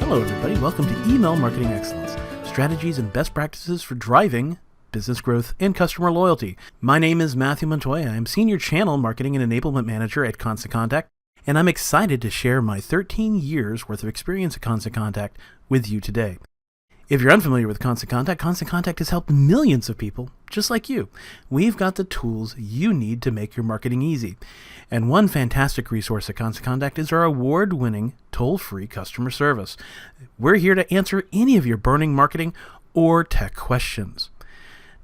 Hello everybody, welcome to Email Marketing Excellence, strategies and best practices for driving business growth and customer loyalty. My name is Matthew Montoya. I'm Senior Channel Marketing and Enablement Manager at Constant Contact, and I'm excited to share my 13 years worth of experience at Constant Contact with you today. If you're unfamiliar with Constant Contact has helped millions of people just like you. We've got the tools you need to make your marketing easy. And one fantastic resource at Constant Contact is our award-winning toll-free customer service. We're here to answer any of your burning marketing or tech questions.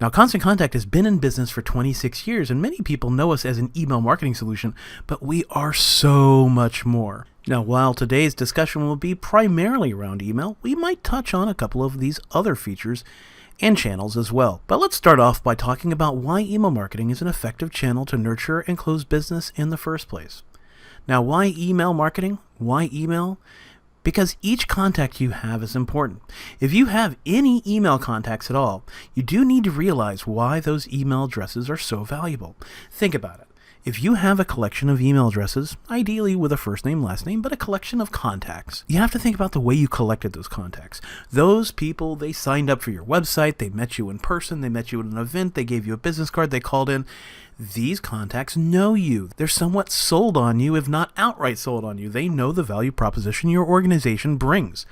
Now, Constant Contact has been in business for 26 years, and many people know us as an email marketing solution, but we are so much more. Now, while today's discussion will be primarily around email, we might touch on a couple of these other features and channels as well. But let's start off by talking about why email marketing is an effective channel to nurture and close business in the first place. Now, why email marketing? Why email? Because each contact you have is important. If you have any email contacts at all, you do need to realize why those email addresses are so valuable. Think about it. If you have a collection of email addresses, ideally with a first name, last name, but a collection of contacts, you have to think about the way you collected those contacts. Those people, they signed up for your website, they met you in person, they met you at an event, they gave you a business card, they called in. These contacts know you. They're somewhat sold on you, if not outright sold on you. They know the value proposition your organization brings.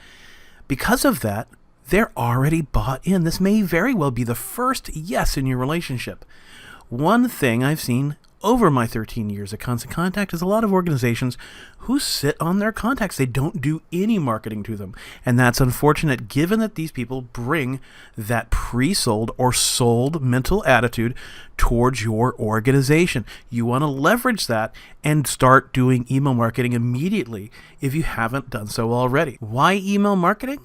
Because of that, they're already bought in. This may very well be the first yes in your relationship. One thing I've seen over my 13 years at Constant Contact is a lot of organizations who sit on their contacts. They don't do any marketing to them. And that's unfortunate given that these people bring that pre-sold or sold mental attitude towards your organization. You want to leverage that and start doing email marketing immediately if you haven't done so already. Why email marketing?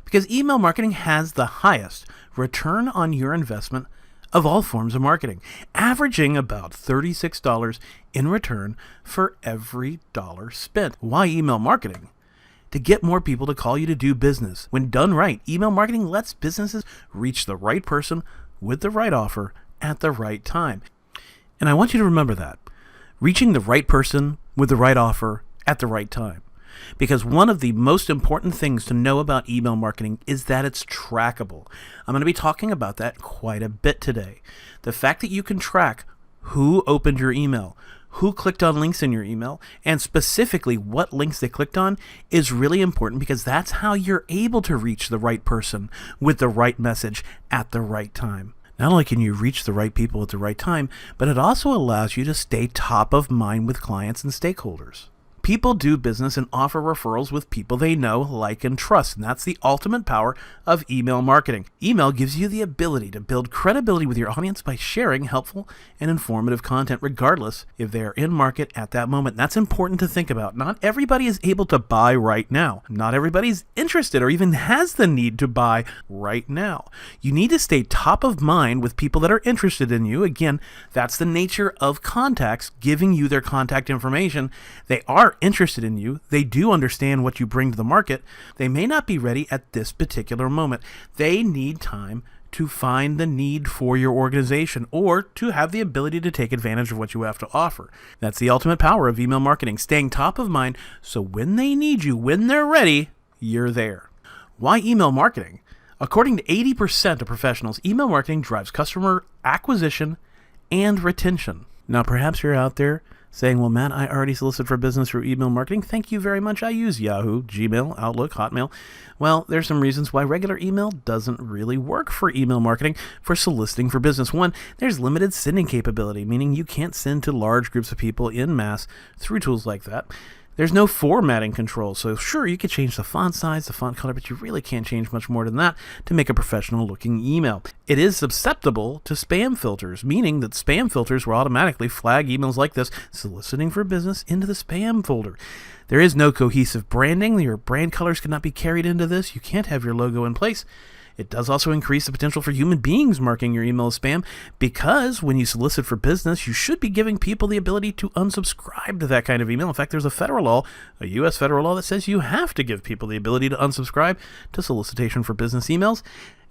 Because email marketing has the highest return on your investment of all forms of marketing, averaging about $36 in return for every dollar spent. Why email marketing? To get more people to call you to do business. When done right, email marketing lets businesses reach the right person with the right offer at the right time. And I want you to remember that. Reaching the right person with the right offer at the right time. Because one of the most important things to know about email marketing is that it's trackable. I'm going to be talking about that quite a bit today. The fact that you can track who opened your email, who clicked on links in your email, and specifically what links they clicked on is really important because that's how you're able to reach the right person with the right message at the right time. Not only can you reach the right people at the right time, but it also allows you to stay top of mind with clients and stakeholders. People do business and offer referrals with people they know, like, and trust, and that's the ultimate power of email marketing. Email gives you the ability to build credibility with your audience by sharing helpful and informative content, regardless if they are in market at that moment. That's important to think about. Not everybody is able to buy right now. Not everybody's interested or even has the need to buy right now. You need to stay top of mind with people that are interested in you. Again, that's the nature of contacts, giving you their contact information. They are interested in you. They do understand what you bring to the market. They may not be ready at this particular moment. They need time to find the need for your organization or to have the ability to take advantage of what you have to offer. That's the ultimate power of email marketing, staying top of mind so when they need you, when they're ready, you're there. Why email marketing? According to 80% of professionals, email marketing drives customer acquisition and retention. Now, perhaps you're out there saying, well, Matt, I already solicit for business through email marketing. Thank you very much. I use Yahoo, Gmail, Outlook, Hotmail. Well, there's some reasons why regular email doesn't really work for email marketing for soliciting for business. One, there's limited sending capability, meaning you can't send to large groups of people en masse through tools like that. There's no formatting control, so sure, you could change the font size, the font color, but you really can't change much more than that to make a professional-looking email. It is susceptible to spam filters, meaning that spam filters will automatically flag emails like this, soliciting for business, into the spam folder. There is no cohesive branding. Your brand colors cannot be carried into this. You can't have your logo in place. It does also increase the potential for human beings marking your email as spam because when you solicit for business, you should be giving people the ability to unsubscribe to that kind of email. In fact, there's a federal law, a U.S. federal law that says you have to give people the ability to unsubscribe to solicitation for business emails.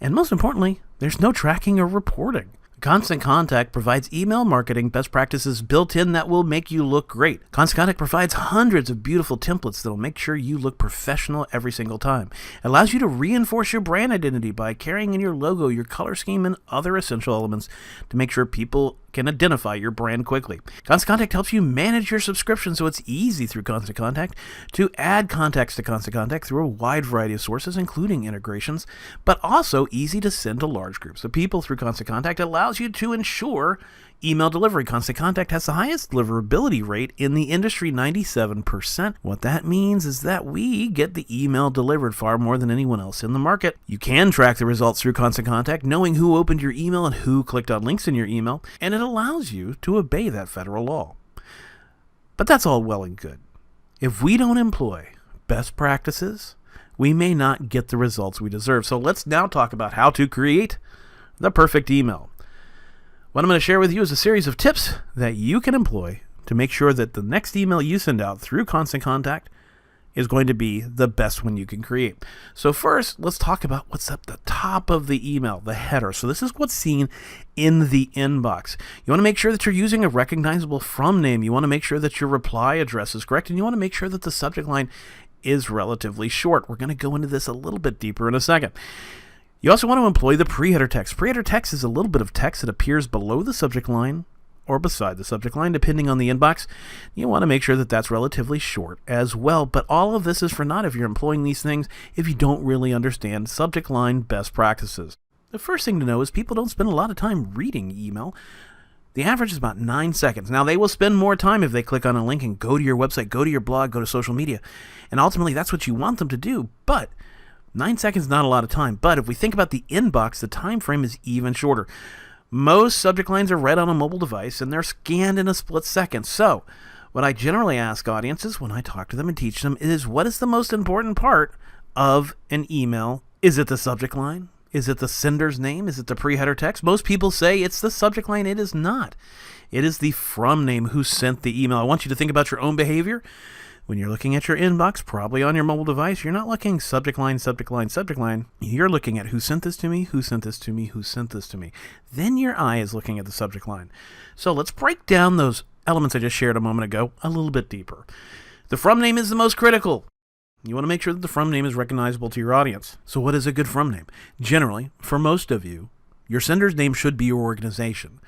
And most importantly, there's no tracking or reporting. Constant Contact provides email marketing best practices built in that will make you look great. Constant Contact provides hundreds of beautiful templates that will make sure you look professional every single time. It allows you to reinforce your brand identity by carrying in your logo, your color scheme, and other essential elements to make sure people can identify your brand quickly. Constant Contact helps you manage your subscription so it's easy through Constant Contact to add contacts to Constant Contact through a wide variety of sources, including integrations, but also easy to send to large groups of people through Constant Contact. Allows you to ensure email delivery. Constant Contact has the highest deliverability rate in the industry, 97%. What that means is that we get the email delivered far more than anyone else in the market. You can track the results through Constant Contact, knowing who opened your email and who clicked on links in your email, and it allows you to obey that federal law. But that's all well and good. If we don't employ best practices, we may not get the results we deserve. So let's now talk about how to create the perfect email. What I'm going to share with you is a series of tips that you can employ to make sure that the next email you send out through Constant Contact is going to be the best one you can create. So first, let's talk about what's at the top of the email, the header. So this is what's seen in the inbox. You want to make sure that you're using a recognizable from name. You want to make sure that your reply address is correct, and you want to make sure that the subject line is relatively short. We're going to go into this a little bit deeper in a second. You also want to employ the pre-header text. Pre-header text is a little bit of text that appears below the subject line or beside the subject line, depending on the inbox. You want to make sure that that's relatively short as well. But all of this is for naught if you're employing these things if you don't really understand subject line best practices. The first thing to know is people don't spend a lot of time reading email. The average is about 9 seconds. Now, they will spend more time if they click on a link and go to your website, go to your blog, go to social media. And ultimately, that's what you want them to do. But 9 seconds is not a lot of time. But if we think about the inbox, the time frame is even shorter. Most subject lines are read on a mobile device, and they're scanned in a split second. So what I generally ask audiences when I talk to them and teach them is, what is the most important part of an email? Is it the subject line? Is it the sender's name? Is it the pre-header text? Most people say it's the subject line. It is not. It is the from name who sent the email. I want you to think about your own behavior. When you're looking at your inbox, probably on your mobile device, you're not looking subject line, subject line, subject line. You're looking at who sent this to me, who sent this to me, who sent this to me. Then your eye is looking at the subject line. So let's break down those elements I just shared a moment ago a little bit deeper. The from name is the most critical. You want to make sure that the from name is recognizable to your audience. So what is a good from name? Generally, for most of you, your sender's name should be your organization.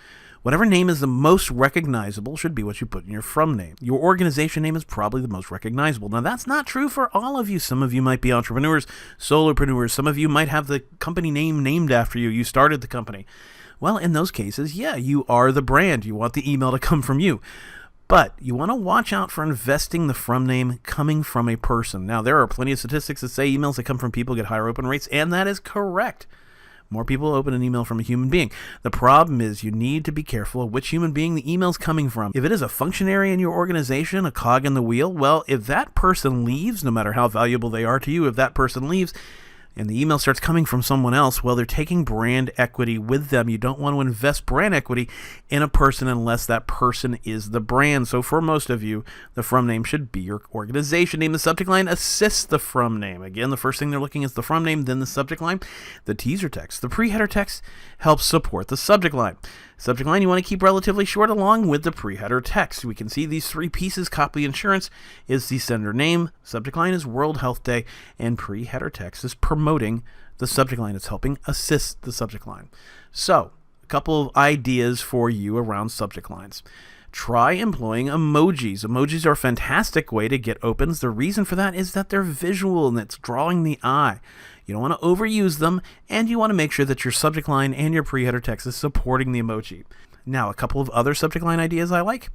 Whatever name is the most recognizable should be what you put in your from name. Your organization name is probably the most recognizable. Now, that's not true for all of you. Some of you might be entrepreneurs, solopreneurs. Some of you might have the company name named after you. You started the company. Well, in those cases, yeah, you are the brand. You want the email to come from you. But you want to watch out for investing the from name coming from a person. Now, there are plenty of statistics that say emails that come from people get higher open rates, and that is correct. More people open an email from a human being. The problem is you need to be careful of which human being the email's coming from. If it is a functionary in your organization, a cog in the wheel, well, if that person leaves, no matter how valuable they are to you, if that person leaves and the email starts coming from someone else, well, they're taking brand equity with them. You don't want to invest brand equity in a person unless that person is the brand. So for most of you, the from name should be your organization name. The subject line assists the from name. Again, the first thing they're looking is the from name, then the subject line. The teaser text, the pre-header text, helps support the subject line. Subject line you want to keep relatively short along with the pre-header text. We can see these three pieces. Copy insurance is the sender name, subject line is World Health Day, and pre-header text is promoting the subject line. It's helping assist the subject line. So, a couple of ideas for you around subject lines. Try employing emojis. Emojis are a fantastic way to get opens. The reason for that is that they're visual and it's drawing the eye. You don't want to overuse them, and you want to make sure that your subject line and your pre-header text is supporting the emoji. Now, a couple of other subject line ideas I like.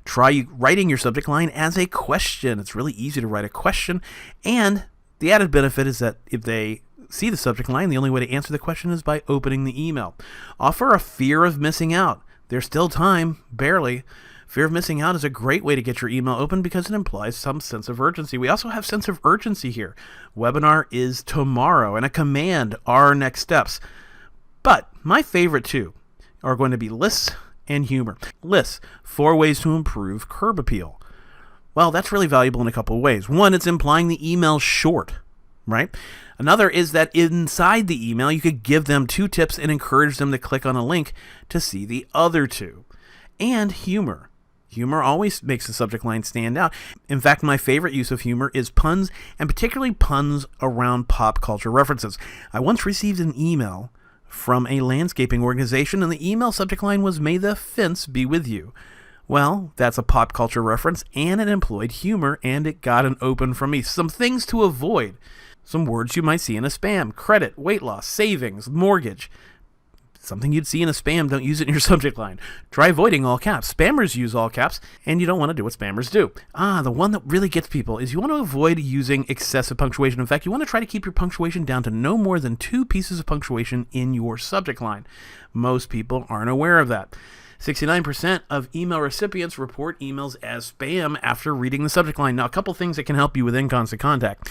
Try writing your subject line as a question. It's really easy to write a question, and the added benefit is that if they see the subject line, the only way to answer the question is by opening the email. Offer a fear of missing out. There's still time, barely. Fear of missing out is a great way to get your email open because it implies some sense of urgency. We also have sense of urgency here. Webinar is tomorrow, and a command are next steps. But my favorite two are going to be lists and humor. Lists, 4 ways to improve curb appeal. Well, that's really valuable in a couple of ways. One, it's implying the email's short. right? Another is that inside the email, you could give them 2 tips and encourage them to click on a link to see the other 2. And humor. Humor always makes the subject line stand out. In fact, my favorite use of humor is puns, and particularly puns around pop culture references. I once received an email from a landscaping organization, and the email subject line was, "May the fence be with you." Well, that's a pop culture reference, and it employed humor, and it got an open from me. Some things to avoid. Some words you might see in a spam: credit, weight loss, savings, mortgage. Something you'd see in a spam, don't use it in your subject line. Try avoiding all caps. Spammers use all caps, and you don't want to do what spammers do. The one that really gets people is you want to avoid using excessive punctuation. In fact, you want to try to keep your punctuation down to no more than 2 pieces of punctuation in your subject line. Most people aren't aware of that. 69% of email recipients report emails as spam after reading the subject line. Now, a couple things that can help you within Constant Contact.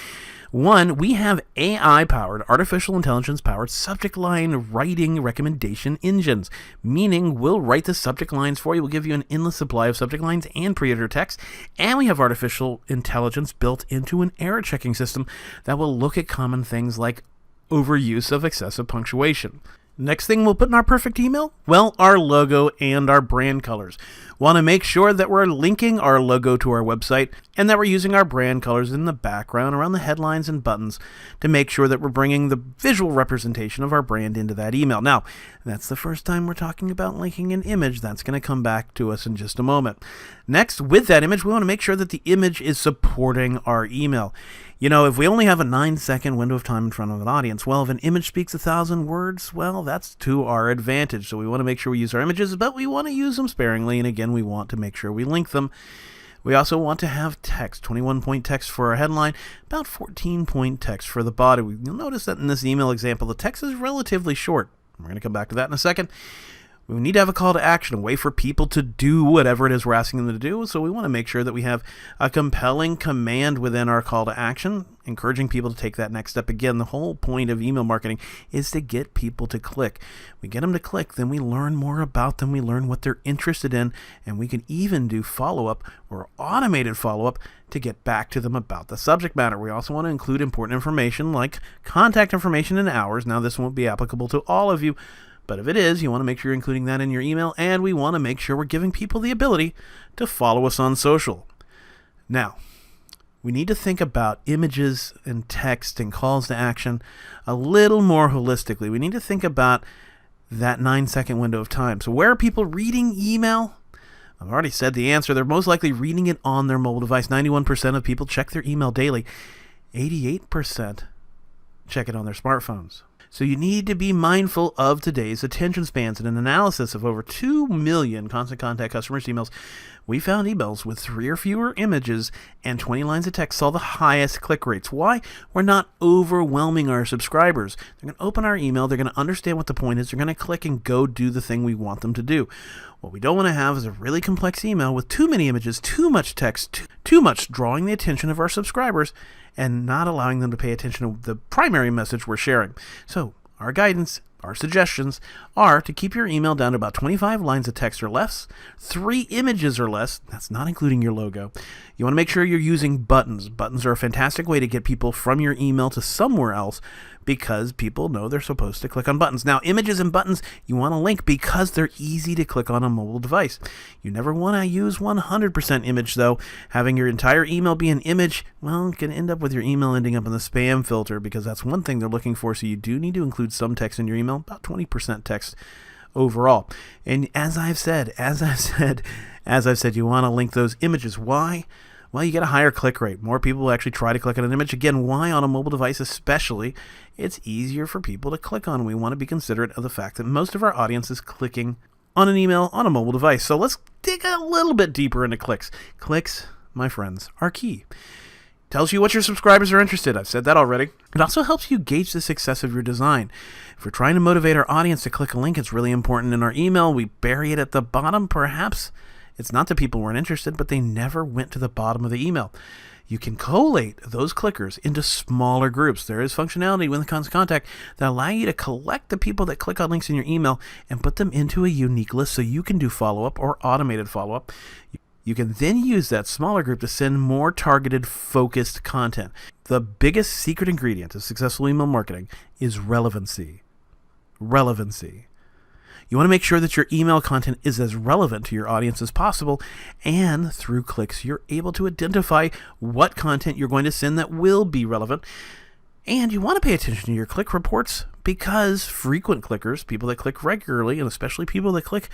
One, we have AI-powered, artificial intelligence-powered subject line writing recommendation engines, meaning we'll write the subject lines for you. We'll give you an endless supply of subject lines and pre-editor text, and we have artificial intelligence built into an error-checking system that will look at common things like overuse of excessive punctuation. Next thing we'll put in our perfect email? Well, our logo and our brand colors. Want to make sure that we're linking our logo to our website and that we're using our brand colors in the background around the headlines and buttons to make sure that we're bringing the visual representation of our brand into that email. Now, that's the first time we're talking about linking an image. That's going to come back to us in just a moment. Next, with that image, we want to make sure that the image is supporting our email. You know, if we only have a 9-second window of time in front of an audience, well, if an image speaks 1,000 words, well, that's to our advantage. So we want to make sure we use our images, but we want to use them sparingly. And again, we want to make sure we link them. We also want to have text, 21-point text for our headline, about 14-point text for the body. You'll notice that in this email example, the text is relatively short. We're going to come back to that in a second. We need to have a call to action, a way for people to do whatever it is we're asking them to do. So we want to make sure that we have a compelling command within our call to action, encouraging people to take that next step. Again, the whole point of email marketing is to get people to click. We get them to click, then we learn more about them. We learn what they're interested in, and we can even do follow-up or automated follow-up to get back to them about the subject matter. We also want to include important information like contact information and hours. Now, this won't be applicable to all of you, but if it is, you want to make sure you're including that in your email, and we want to make sure we're giving people the ability to follow us on social. Now, we need to think about images and text and calls to action a little more holistically. We need to think about that 9-second window of time. So where are people reading email? I've already said the answer. They're most likely reading it on their mobile device. 91% of people check their email daily. 88% check it on their smartphones. So you need to be mindful of today's attention spans. In an analysis of over 2 million Constant Contact customers' emails, we found emails with 3 or fewer images and 20 lines of text saw the highest click rates. Why? We're not overwhelming our subscribers. They're going to open our email, they're going to understand what the point is, they're going to click and go do the thing we want them to do. What we don't want to have is a really complex email with too many images, too much text, too much drawing the attention of our subscribers and not allowing them to pay attention to the primary message we're sharing. So our guidance, our suggestions are to keep your email down to about 25 lines of text or less, 3 images or less. That's not including your logo. You want to make sure you're using buttons. Buttons are a fantastic way to get people from your email to somewhere else because people know they're supposed to click on buttons. Now, images and buttons, you want to link because they're easy to click on a mobile device. You never want to use 100% image, though. Having your entire email be an image, well, it can end up with your email ending up in the spam filter because that's one thing they're looking for. So you do need to include some text in your email, about 20% text overall. And as I've said, you want to link those images. Why? Well, you get a higher click rate. More people will actually try to click on an image. Again, why on a mobile device especially? It's easier for people to click on. We want to be considerate of the fact that most of our audience is clicking on an email on a mobile device. So let's dig a little bit deeper into clicks. Clicks, my friends, are key. Tells you what your subscribers are interested in. I've said that already. It also helps you gauge the success of your design. If we're trying to motivate our audience to click a link, it's really important in our email. We bury it at the bottom, perhaps. It's not that people weren't interested, but they never went to the bottom of the email. You can collate those clickers into smaller groups. There is functionality with Constant Contact that allow you to collect the people that click on links in your email and put them into a unique list so you can do follow-up or automated follow-up. You can then use that smaller group to send more targeted, focused content. The biggest secret ingredient of successful email marketing is relevancy. Relevancy. You want to make sure that your email content is as relevant to your audience as possible, and through clicks, you're able to identify what content you're going to send that will be relevant. And you want to pay attention to your click reports, because frequent clickers, people that click regularly, and especially people that click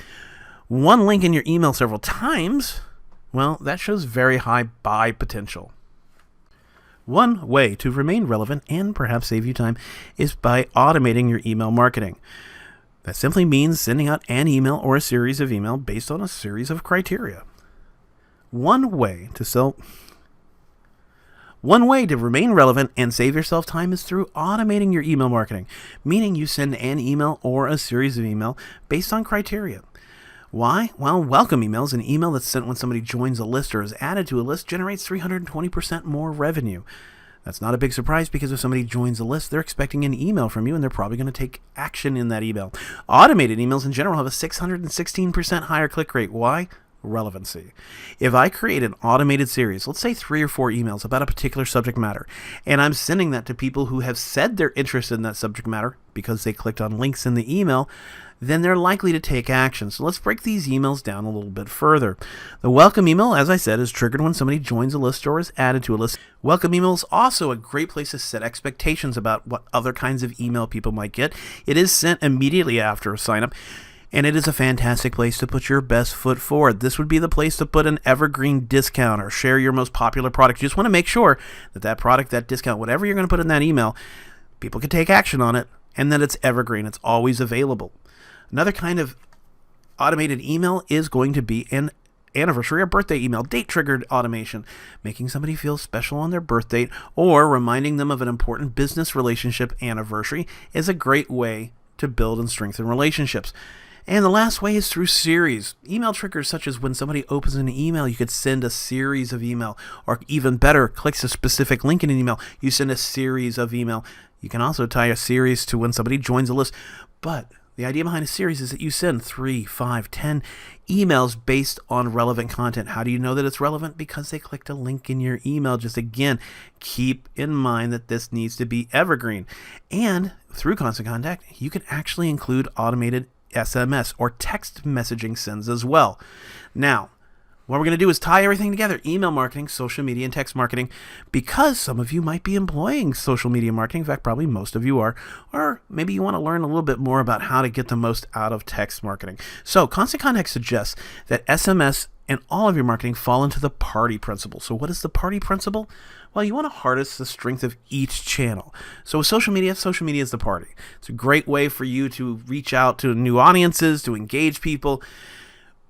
one link in your email several times, well, that shows very high buy potential. One way to remain relevant and perhaps save you time is by automating your email marketing. That simply means sending out an email or a series of email based on a series of criteria. One way to remain relevant and save yourself time is through automating your email marketing, meaning you send an email or a series of email based on criteria. Why? Well, welcome emails, an email that's sent when somebody joins a list or is added to a list, generates 320% more revenue. That's not a big surprise, because if somebody joins a list, they're expecting an email from you, and they're probably going to take action in that email. Automated emails in general have a 616% higher click rate. Why? Relevancy. If I create an automated series, let's say 3 or 4 emails about a particular subject matter, and I'm sending that to people who have said they're interested in that subject matter because they clicked on links in the email, then they're likely to take action. So let's break these emails down a little bit further. The welcome email, as I said, is triggered when somebody joins a list or is added to a list. Welcome email is also a great place to set expectations about what other kinds of email people might get. It is sent immediately after a sign-up, and it is a fantastic place to put your best foot forward. This would be the place to put an evergreen discount or share your most popular product. You just want to make sure that that product, that discount, whatever you're going to put in that email, people can take action on it, and that it's evergreen. It's always available. Another kind of automated email is going to be an anniversary or birthday email, date-triggered automation, making somebody feel special on their birth date or reminding them of an important business relationship anniversary is a great way to build and strengthen relationships. And the last way is through series. Email triggers such as when somebody opens an email, you could send a series of email, or even better, clicks a specific link in an email, you send a series of email. You can also tie a series to when somebody joins a list, but the idea behind a series is that you send 3, 5, 10 emails based on relevant content. How do you know that it's relevant? Because they clicked a link in your email. Just again, keep in mind that this needs to be evergreen. And through Constant Contact, you can actually include automated SMS or text messaging sends as well. Now, what we're going to do is tie everything together: email marketing, social media, and text marketing, because some of you might be employing social media marketing. In fact, probably most of you are, or maybe you want to learn a little bit more about how to get the most out of text marketing. So Constant Contact suggests that SMS and all of your marketing fall into the party principle. So what is the party principle? Well, you want to harness the strength of each channel. So with social media is the party. It's a great way for you to reach out to new audiences, to engage people,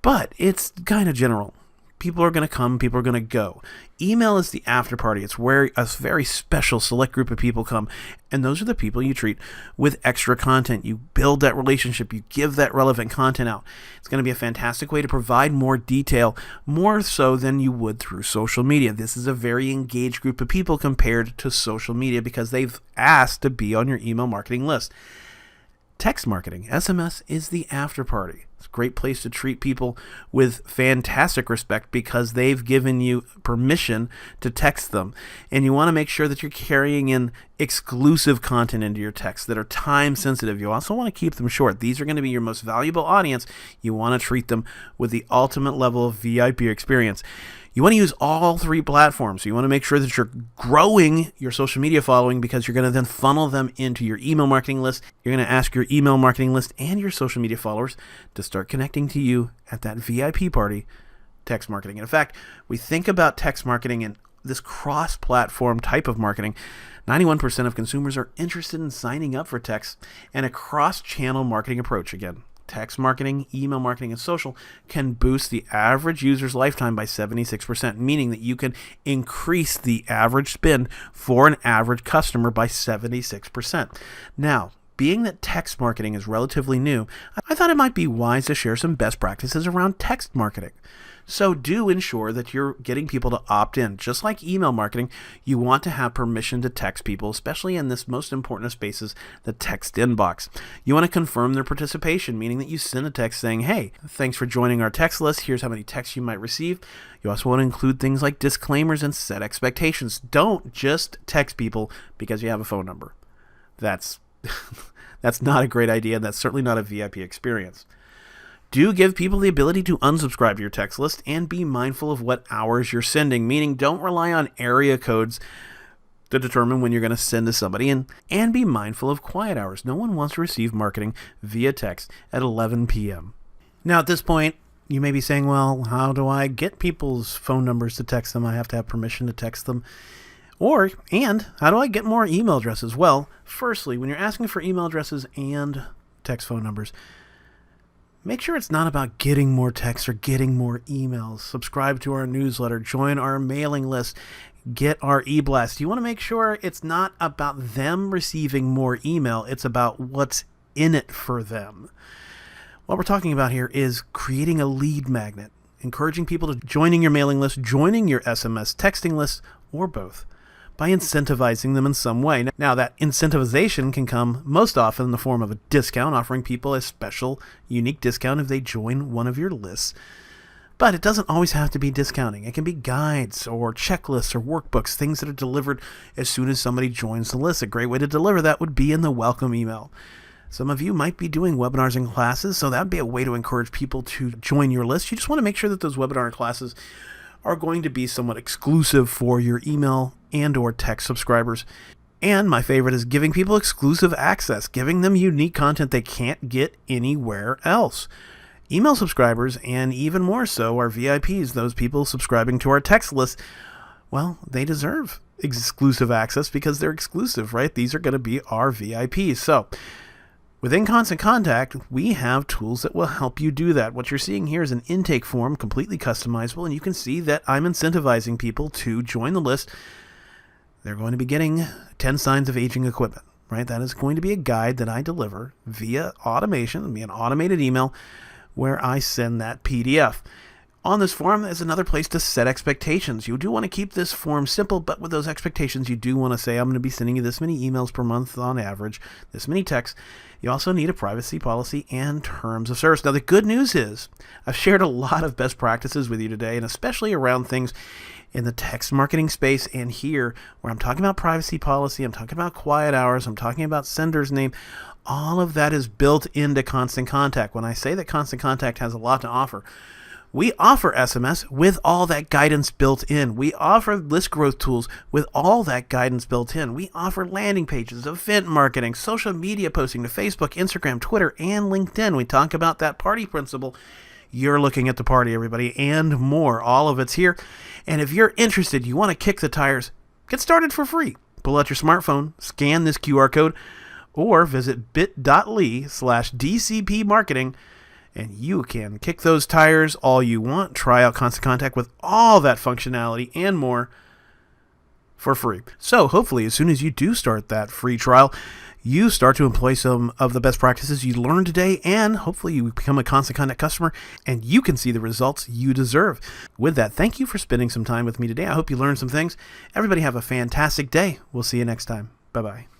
but it's kind of general. People are going to come, people are going to go. Email is the after party. It's where a very special select group of people come, and those are the people you treat with extra content. You build that relationship, you give that relevant content out. It's going to be a fantastic way to provide more detail, more so than you would through social media. This is a very engaged group of people compared to social media because they've asked to be on your email marketing list. Text marketing, SMS, is the after party. It's a great place to treat people with fantastic respect because they've given you permission to text them. And you want to make sure that you're carrying in exclusive content into your texts that are time sensitive. You also want to keep them short. These are going to be your most valuable audience. You want to treat them with the ultimate level of VIP experience. You want to use all 3 platforms. So you want to make sure that you're growing your social media following, because you're going to then funnel them into your email marketing list. You're going to ask your email marketing list and your social media followers to start connecting to you at that VIP party, text marketing. And in fact, we think about text marketing and this cross-platform type of marketing. 91% of consumers are interested in signing up for text, and a cross-channel marketing approach, again, text marketing, email marketing, and social, can boost the average user's lifetime by 76%, meaning that you can increase the average spend for an average customer by 76%. Now, being that text marketing is relatively new, I thought it might be wise to share some best practices around text marketing. So do ensure that you're getting people to opt in. Just like email marketing, you want to have permission to text people, especially in this most important of spaces, the text inbox. You want to confirm their participation, meaning that you send a text saying, hey, thanks for joining our text list. Here's how many texts you might receive. You also want to include things like disclaimers and set expectations. Don't just text people because you have a phone number. That's not a great idea. That's certainly not a VIP experience. Do give people the ability to unsubscribe to your text list and be mindful of what hours you're sending, meaning don't rely on area codes to determine when you're going to send to somebody, and be mindful of quiet hours. No one wants to receive marketing via text at 11 p.m. Now, at this point, you may be saying, well, how do I get people's phone numbers to text them? I have to have permission to text them. And how do I get more email addresses? Well, firstly, when you're asking for email addresses and text phone numbers, make sure it's not about getting more texts or getting more emails. Subscribe to our newsletter, join our mailing list, get our e-blast. You want to make sure it's not about them receiving more email. It's about what's in it for them. What we're talking about here is creating a lead magnet, encouraging people to joining your mailing list, joining your SMS texting list, or both, by incentivizing them in some way. Now, that incentivization can come most often in the form of a discount, offering people a special, unique discount if they join one of your lists. But it doesn't always have to be discounting. It can be guides or checklists or workbooks, things that are delivered as soon as somebody joins the list. A great way to deliver that would be in the welcome email. Some of you might be doing webinars and classes, so that would be a way to encourage people to join your list. You just want to make sure that those webinar and classes are going to be somewhat exclusive for your email and or text subscribers. And my favorite is giving people exclusive access, giving them unique content they can't get anywhere else. Email subscribers, and even more so our VIPs, those people subscribing to our text list, well, they deserve exclusive access because they're exclusive, right? These are going to be our VIPs. So within Constant Contact, we have tools that will help you do that. What you're seeing here is an intake form, completely customizable, and you can see that I'm incentivizing people to join the list. They're going to be getting 10 signs of aging equipment, right? That is going to be a guide that I deliver via automation, it'll be an automated email where I send that PDF. On this form is another place to set expectations. You do want to keep this form simple, but with those expectations, you do want to say, I'm going to be sending you this many emails per month on average, this many texts. You also need a privacy policy and terms of service. Now, the good news is I've shared a lot of best practices with you today, and especially around things in the text marketing space and here where I'm talking about privacy policy, I'm talking about quiet hours, I'm talking about sender's name. All of that is built into Constant Contact. When I say that Constant Contact has a lot to offer, we offer SMS with all that guidance built in. We offer list growth tools with all that guidance built in. We offer landing pages, event marketing, social media posting to Facebook, Instagram, Twitter, and LinkedIn. We talk about that party principle. You're looking at the party, everybody, and more. All of it's here. And if you're interested, you want to kick the tires, get started for free. Pull out your smartphone, scan this QR code, or visit bit.ly/DCP marketing. And you can kick those tires all you want. Try out Constant Contact with all that functionality and more for free. So hopefully, as soon as you do start that free trial, you start to employ some of the best practices you learned today, and hopefully you become a Constant Contact customer and you can see the results you deserve. With that, thank you for spending some time with me today. I hope you learned some things. Everybody have a fantastic day. We'll see you next time. Bye-bye.